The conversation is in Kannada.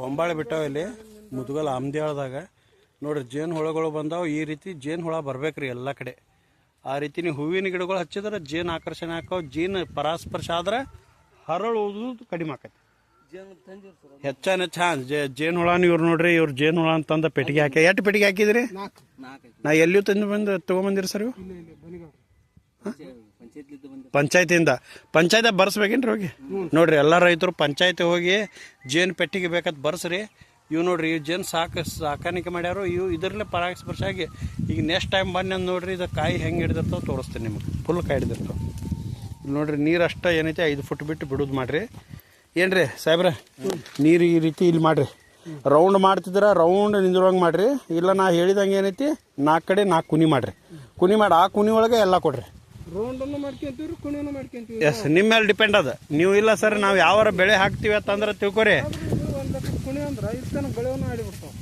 ಹೊಂಬಾಳೆ ಬಿಟ್ಟಾವ ಇಲ್ಲಿ ಮುದ್ಗಲ್ ಆಮ್ದ್ಯಾಳದಾಗ ನೋಡ್ರಿ ಜೇನು ಹುಳಗಳು ಬಂದಾವ. ಈ ರೀತಿ ಜೇನು ಹುಳ ಬರ್ಬೇಕ್ರಿ ಎಲ್ಲ ಕಡೆ. ಆ ರೀತಿ ನೀವು ಹೂವಿನ ಗಿಡಗಳು ಹಚ್ಚಿದ್ರೆ ಜೇನು ಆಕರ್ಷಣೆ ಆಕಾವ. ಜೇನು ಪರಾಸ್ಪರ್ಶ ಆದ್ರೆ ಹರಳುವುದು ಕಡಿಮೆ ಆಕೈತಿ. ಹೆಚ್ಚಾನ ಜೇನು ಹುಳ ಇವ್ರು ನೋಡ್ರಿ, ಇವ್ರು ಜೇನು ಹುಳ ಅಂತಂದ ಪೆಟ್ಟಿಗೆ ಹಾಕಿ. ಎಷ್ಟು ಪೆಟ್ಟಿಗೆ ಹಾಕಿದ್ರಿ? ನಾ ಎಲ್ಲಿಯೂ ತಂದು ತಗೊಂಬಂದಿರಿ ಸರ್? ಪಂಚಾಯತಿಯಿಂದ ಬರ್ಸ್ಬೇಕೇನ್ರಿ ಹೋಗಿ? ನೋಡ್ರಿ ಎಲ್ಲ ರೈತರು ಪಂಚಾಯತಿ ಹೋಗಿ ಜೇನು ಪೆಟ್ಟಿಗೆ ಬೇಕಂತ ಬರ್ಸ್ರಿ. ಇವು ನೋಡ್ರಿ, ಇವು ಜೇನು ಸಾಕಾಣಿಕೆ ಮಾಡ್ಯಾರು. ಇವು ಇದರಲ್ಲೇ ಪರಾಗಸ್ಪರ್ಶ ಆಗಿ ಈಗ ನೆಕ್ಸ್ಟ್ ಟೈಮ್ ಬನ್ನಿ ಅಂತ ನೋಡ್ರಿ. ಇದು ಕಾಯಿ ಹೆಂಗೆ ಹಿಡಿದಿರ್ತಾವೆ ತೋರಿಸ್ತೀನಿ ನಿಮ್ಗೆ. ಫುಲ್ ಕಾಯಿ ಹಿಡಿದಿರ್ತಾವೆ. ಇಲ್ಲಿ ನೋಡ್ರಿ, ನೀರು ಅಷ್ಟೇ ಏನೈತಿ 5 ಫುಟ್ ಬಿಟ್ಟು ಬಿಡೋದು ಮಾಡ್ರಿ. ಏನ್ರಿ ಸಾಹೇಬ್ರೆ, ನೀರು ಈ ರೀತಿ ಇಲ್ಲಿ ಮಾಡ್ರಿ. ರೌಂಡ್ ಮಾಡ್ತಿದ್ರ ರೌಂಡ್ ನಿಂದ್ರಂಗೆ ಮಾಡ್ರಿ. ಇಲ್ಲ ನಾ ಹೇಳಿದಂಗೆ ಏನೈತಿ 4 ಕಡೆ 4 ಕುನಿ ಮಾಡ್ರಿ. ಕುನಿ ಮಾಡಿ ಆ ಕುನಿ ಒಳಗೆ ಎಲ್ಲ ಕೊಡ್ರಿ. ರೌಂಡನ್ನು ಮಾಡ್ಕೊಂತೀವಿ, ಕುಣಿಯನ್ನು ಮಾಡ್ಕೊಂತೀವಿ. ಎಸ್, ನಿಮ್ಮ ಮೇಲೆ ಡಿಪೆಂಡ್ ಅದ. ನೀವು ಇಲ್ಲ ಸರ್ ನಾವು ಯಾವ ಬೆಳೆ ಹಾಕ್ತಿವಿ ಅಂತಂದ್ರೆ ತಿಳ್ಕೊರಿ. ಕುಣಿ ಅಂದ್ರೆ ಇಷ್ಟನ ಬೆಳೆವನ್ನು ಆಡಿಬಿಡ್ತಾವೆ.